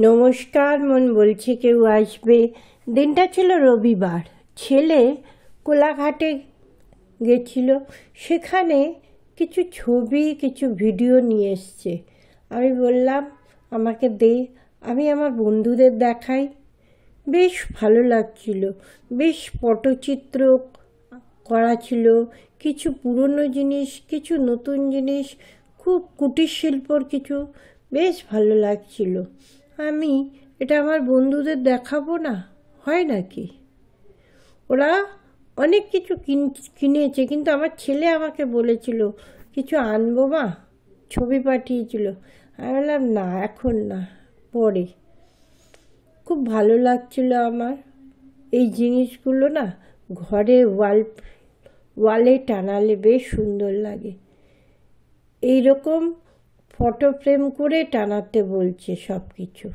নমস্কার। মন বলছে কেউ আসবে। দিনটা ছিল রবিবার। ছেলে কোলাঘাটে গেছিল, সেখানে কিছু ছবি কিছু ভিডিও নিয়ে এসছে। আমি বললাম আমাকে দে, আমি আমার বন্ধুদের দেখাই। বেশ ভালো লাগছিল, বেশ পটচিত্র করা ছিল, কিছু পুরনো জিনিস, কিছু নতুন জিনিস, খুব কুটির শিল্পর কিছু, বেশ ভালো লাগছিল। আমি এটা আমার বন্ধুদের দেখাবো না, হয় নাকি? ওরা অনেক কিছু কিনেছে, কিন্তু আমার ছেলে আমাকে বলেছিল কিছু আনবো মা, ছবি পাঠিয়েছিল। আমি বললাম না, এখন না, পরে। খুব ভালো লাগছিল আমার এই জিনিসগুলো না, ঘরে ওয়ালে টানালে বেশ সুন্দর লাগে। এই রকম ফটো ফ্রেম করে টানাতে বলছে সব কিছু।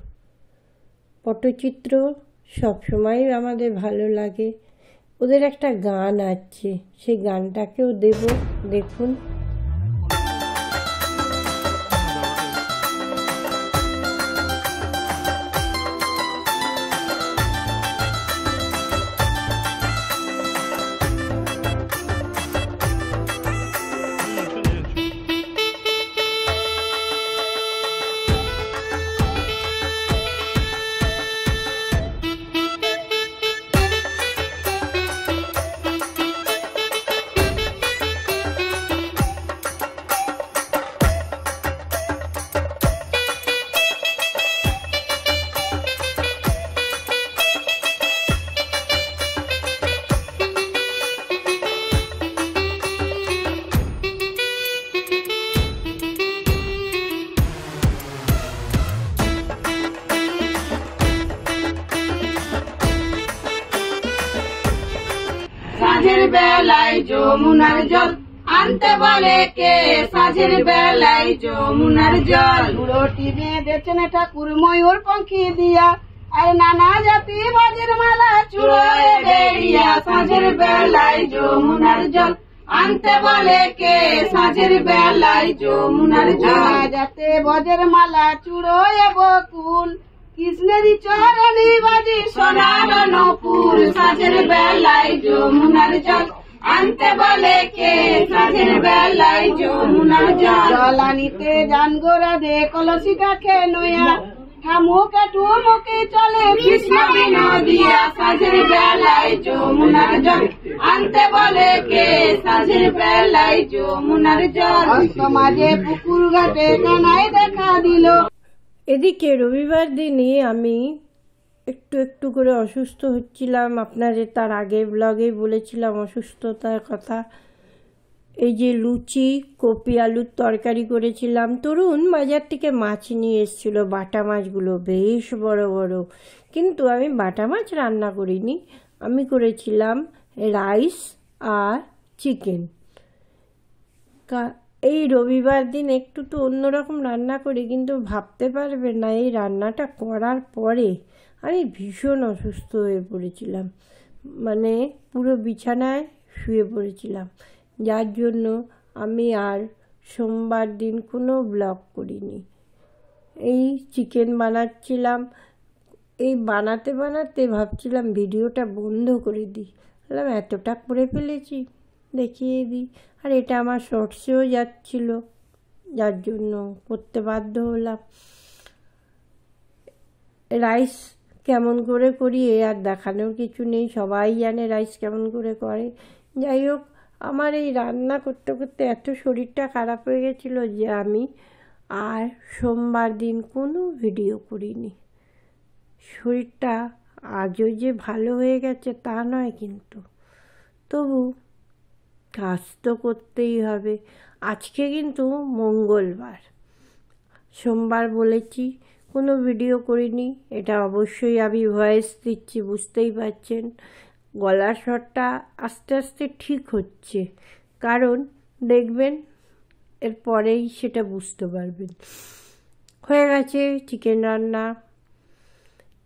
পটচিত্র সবসময় আমাদের ভালো লাগে। ওদের একটা গান আছে, সেই গানটাকেও দেব, দেখুন। সাঁঝের বেলায় যমুনার জল আনতে বলে কে, সাঁঝের বেলায় যমুনার জল। বুড়োটি বেঁধেছেন ঠাকুর ময়ূর পঙ্খী দিয়া, আর নানা জাতি বাজের মালা চুড়োয় বেরিয়া। সাঁঝের বেলায় যমুনার জল আনতে বলে কে, সাঁঝের বেলায় যমুনার জল। যাতে বজের মালা চুড়োয় বকুল, কৃষ্ণেরই চরণে বাজে সোনার নপুর। সাঁঝের বেলায় যমুনার জল আনতে বলে কে, সাঁঝের বেলায় যমুনার জল। জল আনিতে যান গোরা দে কলসিটাকে নয়া, ঠামুকে ঠুমুকে চলে কৃষ্ণ বিনোদিয়া। সাঁঝের বেলায় যমুনার জল আনতে বলে কে, সাঁঝের বেলায় যমুনার জল। সমাজে পুকুর ঘাটে কানাই দেখা দিল। এদিকে রবিবার দিনে আমি একটু একটু করে অসুস্থ হচ্ছিলাম। আপনাদের তার আগের ব্লগে বলেছিলাম অসুস্থতার কথা। এই যে লুচি, কপি আলুর তরকারি করেছিলাম। তরুণ বাজার থেকে মাছ নিয়ে এসেছিল, বাটা মাছগুলো বেশ বড় বড়। কিন্তু আমি বাটা মাছ রান্না করিনি, আমি করেছিলাম রাইস আর চিকেন। এই রবিবার দিন একটু তো অন্যরকম রান্না করি, কিন্তু ভাবতে পারবে না এই রান্নাটা করার পরে আমি ভীষণ অসুস্থ হয়ে পড়েছিলাম। মানে পুরো বিছানায় শুয়ে পড়েছিলাম, যার জন্য আমি আর সোমবার দিন কোনো ব্লগ করিনি। এই চিকেন বানাচ্ছিলাম, এই বানাতে বানাতে ভাবছিলাম ভিডিওটা বন্ধ করে দিই। বললাম এতটা করে ফেলেছি, দেখিয়ে দিই। আর এটা আমার শর্টসেও যাচ্ছিল, যার জন্য করতে বাধ্য হলাম। রাইস কেমন করে করি এ আর দেখানোর কিছু নেই, সবাই জানে রাইস কেমন করে করে। যাই হোক, আমার এই রান্না করতে করতে এত শরীরটা খারাপ হয়ে গেছিলো যে আমি আর সোমবার দিন কোনো ভিডিও করিনি। শরীরটা আজও যে ভালো হয়ে গেছে তা নয়, কিন্তু তবু কাজ তো করতেই হবে। আজকে কিন্তু মঙ্গলবার, সোমবার বলেছি কোনো ভিডিও করিনি। এটা অবশ্যই আমি ভয়েস দিচ্ছি, বুঝতেই পারছেন গলার স্বরটা আস্তে আস্তে ঠিক হচ্ছে, কারণ দেখবেন এরপরেই সেটা বুঝতে পারবেন। হয়ে গেছে চিকেন রান্না।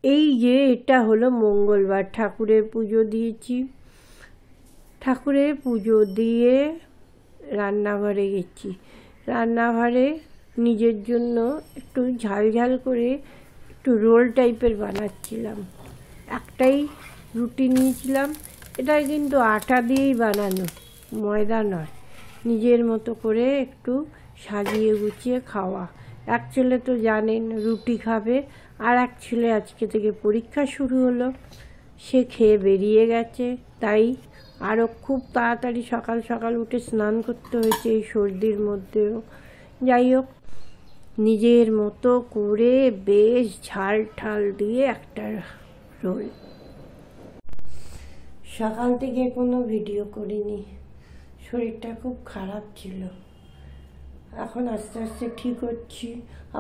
এই যে এটা হলো মঙ্গলবার, ঠাকুরের পুজো দিয়েছি। ঠাকুরের পুজো দিয়ে রান্নাঘরে গেছি। রান্নাঘরে নিজের জন্য একটু ঝাল ঝাল করে একটু রোল টাইপের বানাচ্ছিলাম। একটাই রুটি নিয়েছিলাম, এটা কিন্তু আটা দিয়েই বানানো, ময়দা নয়। নিজের মতো করে একটু সাজিয়ে গুছিয়ে খাওয়া। এক ছেলে তো জানেন রুটি খাবে, আর এক ছেলে আজকে থেকে পরীক্ষা শুরু হলো, সে খেয়ে বেরিয়ে গেছে। তাই আরও খুব তাড়াতাড়ি সকাল সকাল উঠে স্নান করতে হয়েছে এই সর্দির মধ্যেও। যাই হোক, নিজের মতো করে বেশ ঝাল ঠাল দিয়ে একটা রোল। সকাল থেকে কোনো ভিডিও করিনি, শরীরটা খুব খারাপ ছিল। এখন আস্তে আস্তে ঠিক হচ্ছি,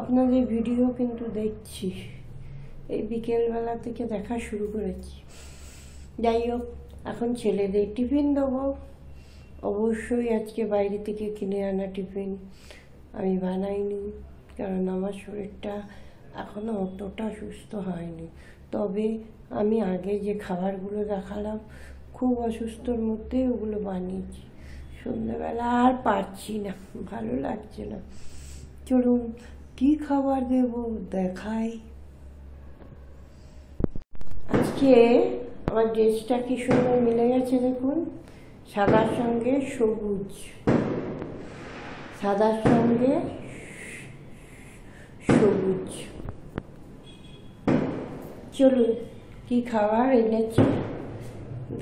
আপনাদের ভিডিও কিন্তু দেখছি, এই বিকেলবেলা থেকে দেখা শুরু করেছি। যাই হোক, এখন ছেলেদের টিফিন দেবো। অবশ্যই আজকে বাইরে থেকে কিনে আনা টিফিন, আমি বানাইনি, কারণ আমার শরীরটা এখনও অতটা সুস্থ হয়নি। তবে আমি আগে যে খাবারগুলো দেখালাম খুব অসুস্থর মধ্যে ওগুলো বানিয়েছি। সন্ধ্যাবেলা আর পারছি না, ভালো লাগছে না। চলুন কি খাবার দেব দেখাই। আজকে আমার ড্রেসটা কি সুন্দর মিলে গেছে দেখুন, সাদার সঙ্গে সবুজ, সাদার সঙ্গে সবুজ। চলুন কি খাবার এনেছি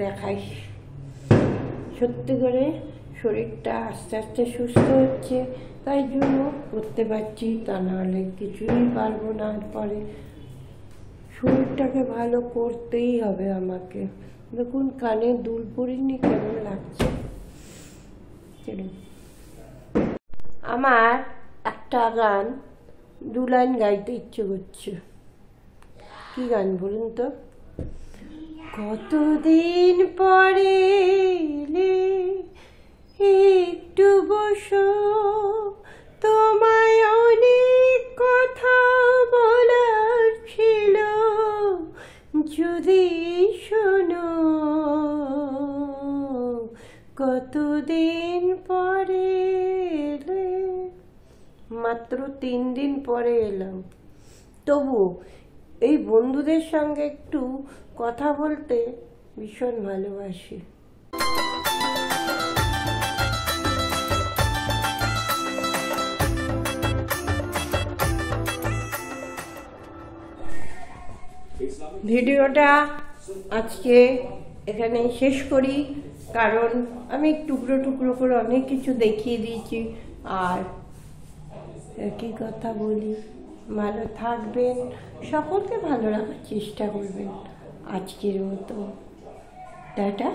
দেখাই। সত্যি করে শরীরটা আস্তে আস্তে সুস্থ হচ্ছে, তাই জন্য করতে পারছি, তা নাহলে কিছুই পারবো না। পরে শরীরটাকে ভালো করতেই হবে আমাকে। দেখুন কানে দুল পরিনি, কেমন লাগছে। চলুন, আমার একটা গান 2 লাইন গাইতে ইচ্ছে করছে। কি গান বলুন তো? কতদিন পরে এলে একটু বসো, তোমায় অনেক কথা বলার ছিল, যদি শোনো। কতদিন পরে এলে, মাত্র 3 দিন পরে এলাম, তবু এই বন্ধুদের সঙ্গে একটু কথা বলতে ভীষণ ভালোবাসি। ভিডিওটা আজকে এখানে শেষ করি, কারণ আমি টুকরো টুকরো করে অনেক কিছু দেখিয়ে দিয়েছি। আর একই কথা বলি, ভালো থাকবেন, সকলকে ভালো রাখার চেষ্টা করবেন। আজকের মতো টাটা।